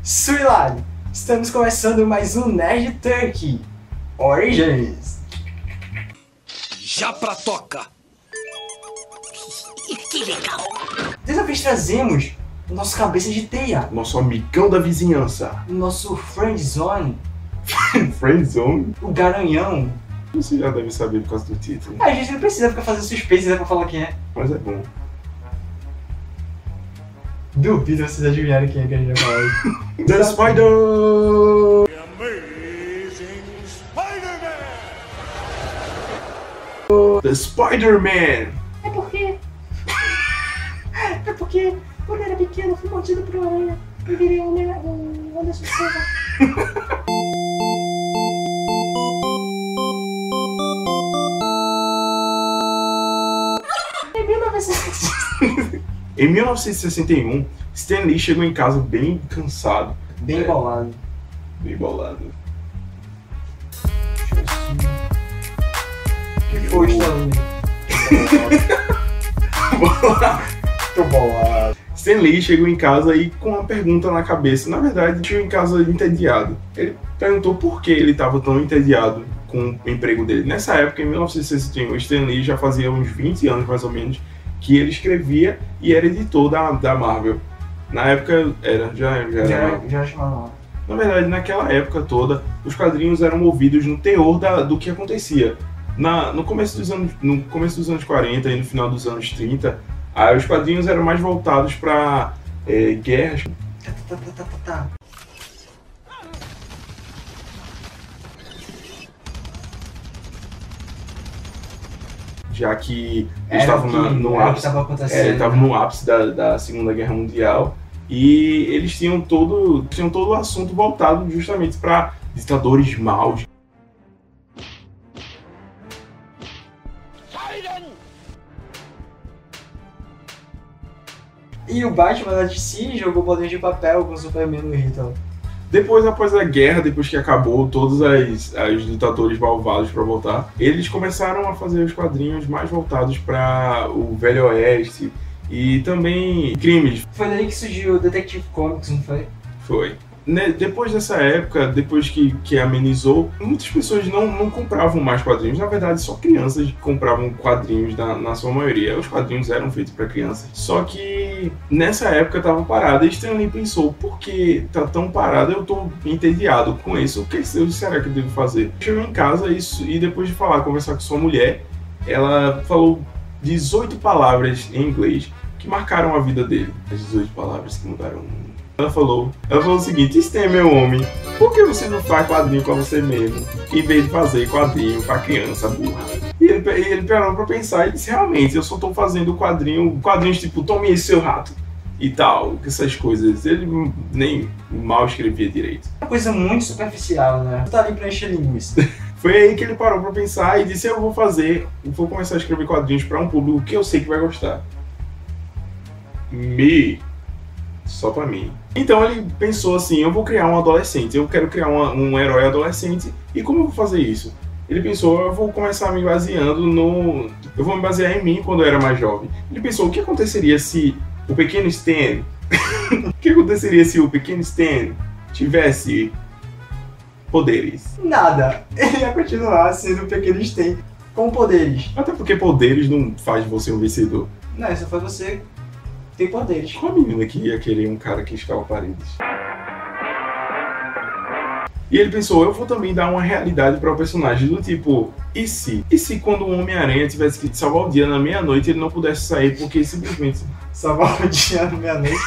Suilado, estamos começando mais um Nerd Tank Origins. Já pra toca! Que legal! Dessa vez trazemos o nosso cabeça de teia, Nosso amigão da vizinhança. o nosso Friendzone, Friendzone? o Garanhão. Você já deve saber por causa do título. A gente não precisa ficar fazendo suspense, né, pra falar quem é. Mas é bom. Duvido vocês adivinharem quem é que a gente vai falar hoje. The Spider! The Spider-Man! É porque quando eu era pequeno eu fui mordido por uma aranha e virei um Anderson Silva. Em 1960. Em 1961, Stan Lee chegou em casa bem cansado. Bem bolado. Bem bolado. O que foi, Stanley? Tô bolado. Stan Lee chegou em casa aí com uma pergunta na cabeça. Na verdade, chegou em casa entediado. Ele perguntou por que ele estava tão entediado com o emprego dele. Nessa época, em 1961, Stan Lee já fazia uns 20 anos, mais ou menos, que ele escrevia e era editor da Marvel. Na época, Já chamava. Na verdade, naquela época toda, os quadrinhos eram movidos no teor do que acontecia. No começo dos anos 40 e no final dos anos 30, os quadrinhos eram mais voltados para guerras. Já que eles estavam no ápice, estavam no ápice da Segunda Guerra Mundial, e eles tinham todo o assunto voltado justamente para ditadores maus. E o Batman da DC jogou bolinha de papel com o Superman no Rito. Após a guerra, depois que acabou todos os ditadores malvados para voltar, eles começaram a fazer os quadrinhos mais voltados para o Velho Oeste e também crimes. Foi daí que surgiu o Detective Comics, não foi? Foi. Depois dessa época, depois que amenizou, muitas pessoas não compravam mais quadrinhos. Na verdade, só crianças compravam quadrinhos na sua maioria. Os quadrinhos eram feitos para crianças. Só que nessa época estava parada. E Stan Lee pensou, por que tá tão parada? Eu tô entediado com isso. O que será que eu devo fazer? Chegou em casa e depois de conversar com sua mulher, ela falou 18 palavras em inglês que marcaram a vida dele. As 18 palavras que mudaram o mundo. Ela falou o seguinte: Stan, meu homem, por que você não faz quadrinho pra você mesmo, em vez de fazer quadrinho pra criança burra? E ele parou pra pensar e disse, realmente, eu só tô fazendo quadrinhos tipo, tome esse seu rato e tal, essas coisas. Ele nem mal escrevia direito. Uma coisa muito superficial, né? Tá ali pra encher linguiça. Foi aí que ele parou pra pensar e disse, eu vou começar a escrever quadrinhos pra um público que eu sei que vai gostar. Só pra mim. Então ele pensou assim, eu vou criar um adolescente, eu quero criar um herói adolescente, e como eu vou fazer isso? Ele pensou, eu vou começar me baseando eu vou me basear em mim quando eu era mais jovem. Ele pensou, o que aconteceria se o pequeno Stan, tivesse poderes? Nada. Ele ia continuar sendo um pequeno Stan com poderes. Até porque poderes não faz você um vencedor. Não, isso foi você tem poderes. Qual a menina que ia querer um cara que escala paredes? E ele pensou, eu vou também dar uma realidade para o personagem, do tipo, e se quando o Homem-Aranha tivesse que salvar o dia na meia-noite, ele não pudesse sair porque simplesmente... Salvar o dia na meia-noite?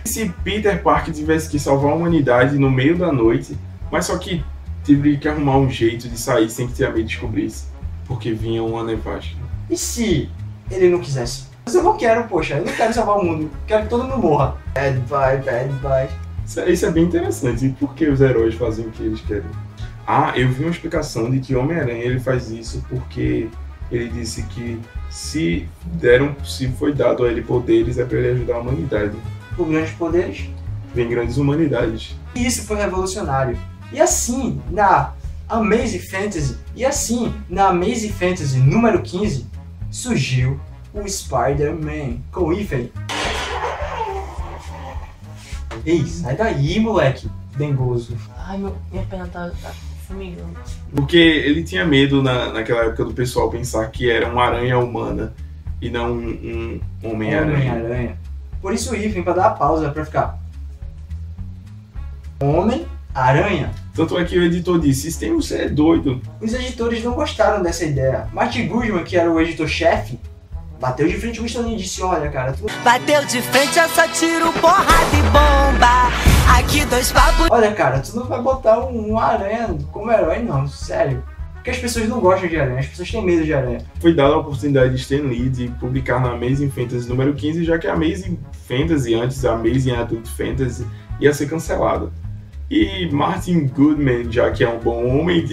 E se Peter Parker tivesse que salvar a humanidade no meio da noite, mas só que teve que arrumar um jeito de sair sem que Tia May descobrisse, porque vinha uma nevasca. E se ele não quisesse? Mas eu não quero, poxa, eu não quero salvar o mundo, quero que todo mundo morra. Bad bye. Isso é bem interessante. E por que os heróis fazem o que eles querem? Eu vi uma explicação de que Homem-Aranha ele faz isso porque ele disse que se foi dado a ele poderes é para ele ajudar a humanidade. Por grandes poderes, vem grandes humanidades. E isso foi revolucionário. E assim, na Amazing Fantasy número 15, surgiu o Spider-Man com hífen. Ei, sai daí, moleque. Dengoso. Ai, minha perna tá formigando. Porque ele tinha medo naquela época do pessoal pensar que era uma aranha humana e não um Homem-Aranha. Homem-Aranha. Por isso o hífen, pra dar a pausa, pra ficar... Homem-Aranha. Tanto é que o editor disse, Stan, você é doido. Os editores não gostaram dessa ideia. Martin Goodman, que era o editor-chefe, bateu de frente com o Stan Lee e disse, olha, cara, tu... Bateu de frente, eu só tiro porrada e bomba. Aqui 2 papos. Olha, cara, tu não vai botar um aranha como herói, não, sério. Porque as pessoas não gostam de aranha, as pessoas têm medo de aranha. Foi dada a oportunidade de Stan Lee de publicar na Amazing Fantasy número 15, já que a Amazing Fantasy, antes a Amazing Adult Fantasy, ia ser cancelada. E Martin Goodman, já que é um bom homem,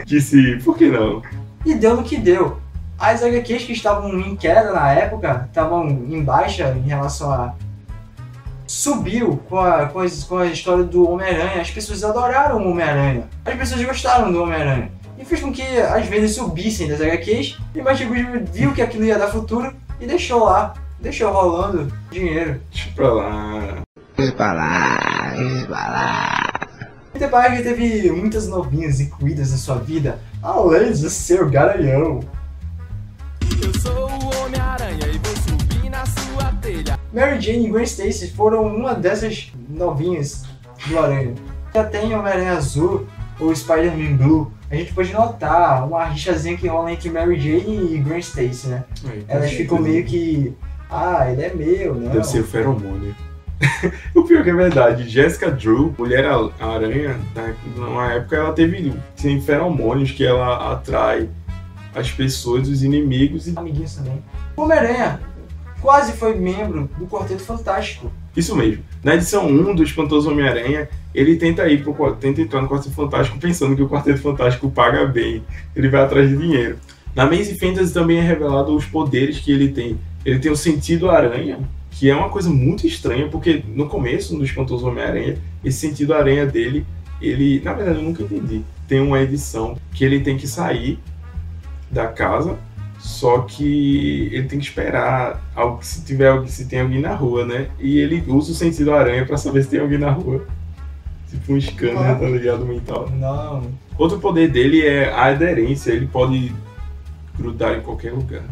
disse por que não? E deu no que deu. As HQs que estavam em queda na época, estavam em baixa em relação a... Subiu com a história do Homem-Aranha, as pessoas adoraram o Homem-Aranha, as pessoas gostaram do Homem-Aranha. E fez com que as vendas subissem das HQs, e Martin Goodman viu que aquilo ia dar futuro e deixou lá, deixou rolando dinheiro. Deixa pra lá. Peter Parker teve muitas novinhas incluídas na sua vida, além do seu garanhão. Eu sou o Homem-Aranha e vou subir na sua telha. Mary Jane e Gwen Stacy foram uma dessas novinhas do Aranha. Já tem Homem-Aranha Azul ou Spider-Man Blue. A gente pode notar uma rixazinha que rola entre Mary Jane e Gwen Stacy, né? Elas ficam meio que... Ah, ele é meu, né? Deve ser o feromônio. O pior que é verdade, Jessica Drew, Mulher-Aranha, numa época ela tem feromônios que ela atrai as pessoas, os inimigos e... Amiguinhos também. Homem-Aranha quase foi membro do Quarteto Fantástico. Isso mesmo. Na edição 1 do Espantoso Homem-Aranha, ele tenta entrar no Quarteto Fantástico pensando que o Quarteto Fantástico paga bem. Ele vai atrás de dinheiro. Na Amazing Fantasy também é revelado os poderes que ele tem. Ele tem o sentido aranha, que é uma coisa muito estranha, porque no começo do Espantoso Homem-Aranha, esse sentido aranha dele, ele... Na verdade, eu nunca entendi. Tem uma edição que ele tem que sair da casa, só que ele tem que esperar se tem alguém na rua, né? E ele usa o sentido aranha pra saber se tem alguém na rua. Tipo um scanner, tá ligado, mental. Não. Outro poder dele é a aderência, ele pode grudar em qualquer lugar.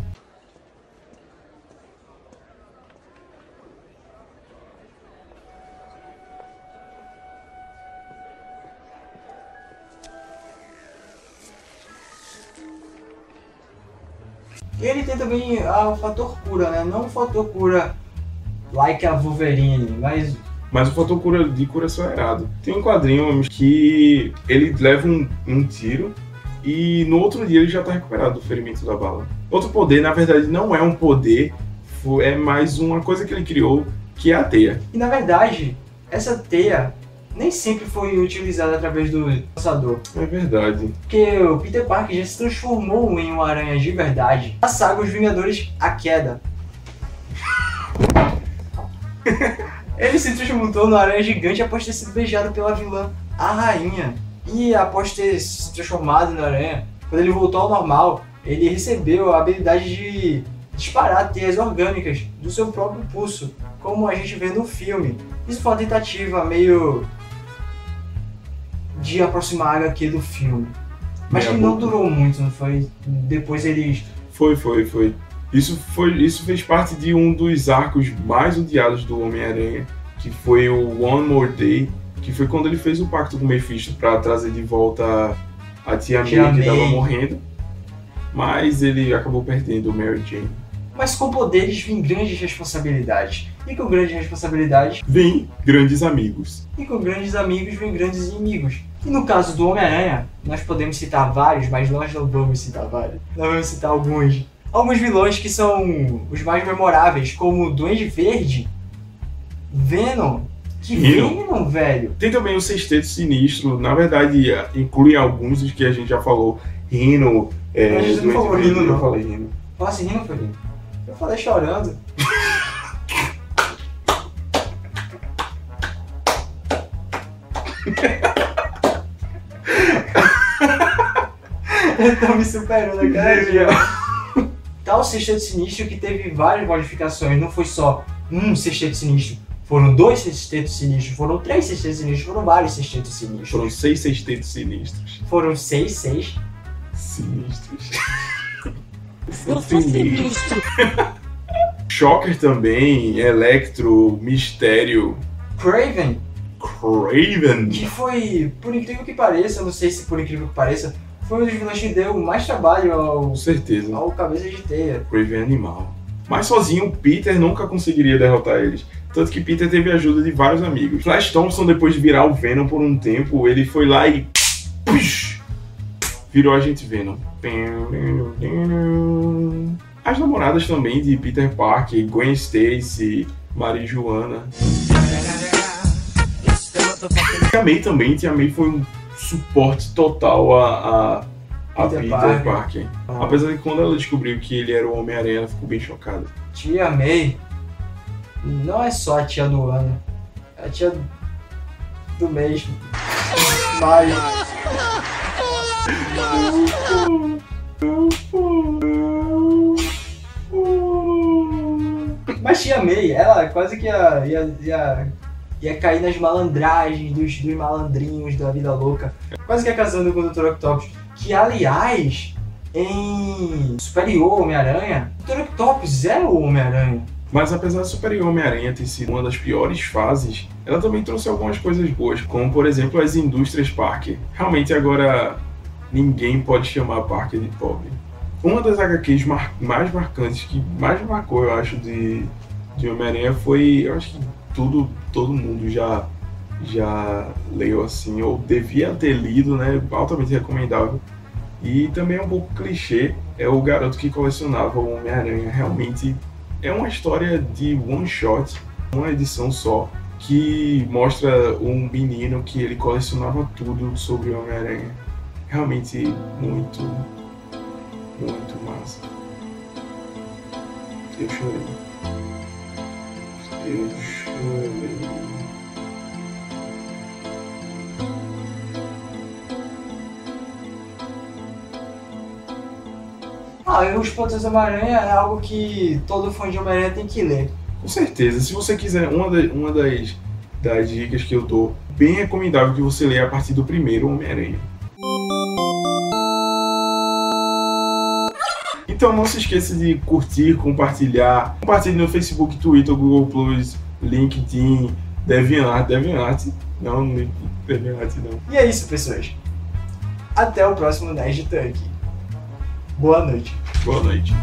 E ele tem também o fator cura, né? Não o fator cura like a Wolverine, mas o fator de curação é errado. Tem um quadrinho que ele leva um tiro e no outro dia ele já tá recuperado do ferimento da bala. Outro poder, na verdade, não é um poder, é mais uma coisa que ele criou, que é a teia. E na verdade, essa teia nem sempre foi utilizada através do lançador. É verdade. Porque o Peter Parker já se transformou em uma aranha de verdade. A saga Os Vingadores, A Queda. Ele se transformou no aranha gigante após ter sido beijado pela vilã, a rainha. E após ter se transformado na aranha, quando ele voltou ao normal, ele recebeu a habilidade de disparar teias orgânicas do seu próprio pulso, como a gente vê no filme. Isso foi uma tentativa meio de aproximar a HQ do filme. Mas que não durou muito, não foi? Depois eles... Foi. Isso fez parte de um dos arcos mais odiados do Homem-Aranha, que foi o One More Day, que foi quando ele fez o pacto com o Mephisto para trazer de volta a Tia May, que estava morrendo. Mas ele acabou perdendo o Mary Jane. Mas com poderes vem grandes responsabilidades. E com grandes responsabilidades vem grandes amigos. E com grandes amigos vem grandes inimigos. E no caso do Homem-Aranha, nós podemos citar vários, mas nós não vamos citar vários. Nós vamos citar alguns. Alguns vilões que são os mais memoráveis, como o Duende Verde, Venom. Que Venom, velho! Tem também o Sexteto Sinistro, na verdade inclui alguns dos que a gente já falou. Rhino, a gente não falou Rhino, não. Eu falei Rhino. Fala assim, Rhino, foi Rhino. Eu falei chorando. Eu tô me superando a cada dia. Tá o Sexteto Sinistro, que teve várias modificações, não foi só um Sexteto Sinistro. Foram 2 sextetos sinistros, foram 3 sextetos sinistros, foram vários sextetos sinistros. Foram 6 sextetos sinistros. Foram 6 Sinistros. Eu sou sinistro. Shocker também, Electro, Mistério, Craven, Craven. que foi, por incrível que pareça, não sei se por incrível que pareça, foi um dos vilões que deu mais trabalho Com certeza. ao Cabeça de Teia. Craven é animal. Mas sozinho, o Peter nunca conseguiria derrotar eles. Tanto que Peter teve a ajuda de vários amigos. Flash Thompson, depois de virar o Venom por um tempo, ele foi lá e... push, virou Agente Venom. As namoradas também de Peter Parker, Gwen Stacy, Mary Joana. Tia May também. Tia May foi um suporte total a Peter Parker. Apesar de que quando ela descobriu que ele era o Homem-Aranha, ela ficou bem chocada. Tia May não é só a tia do ano, é a tia do mês. Maio. Mas tia May, ela quase que ia cair nas malandragens dos malandrinhos da vida louca. Quase que ia casando com o Dr. Octopus. Que, aliás, em Superior Homem-Aranha, o Dr. Octopus era o Homem-Aranha. Mas apesar de Superior Homem-Aranha ter sido uma das piores fases, ela também trouxe algumas coisas boas, como por exemplo as indústrias Parker. Realmente agora ninguém pode chamar Parker de pobre. Uma das HQs mais marcantes, que mais marcou, eu acho, de Homem-Aranha foi, eu acho que todo mundo já leu assim, ou devia ter lido, né? Altamente recomendável. E também é um pouco clichê, é o garoto que colecionava o Homem-Aranha. Realmente é uma história de one shot, uma edição só, que mostra um menino que ele colecionava tudo sobre o Homem-Aranha. Realmente muito massa. Eu chorei. E Os Poderes do Homem-Aranha é algo que todo fã de Homem-Aranha tem que ler. Com certeza. Se você quiser, uma das dicas que eu dou, bem recomendável que você leia a partir do primeiro Homem-Aranha. Então não se esqueça de curtir, compartilhar. Compartilhe no Facebook, Twitter, Google+, LinkedIn, DeviantArt. Não, DeviantArt não. E é isso, pessoas. Até o próximo Nerd Tank. Boa noite. Boa noite.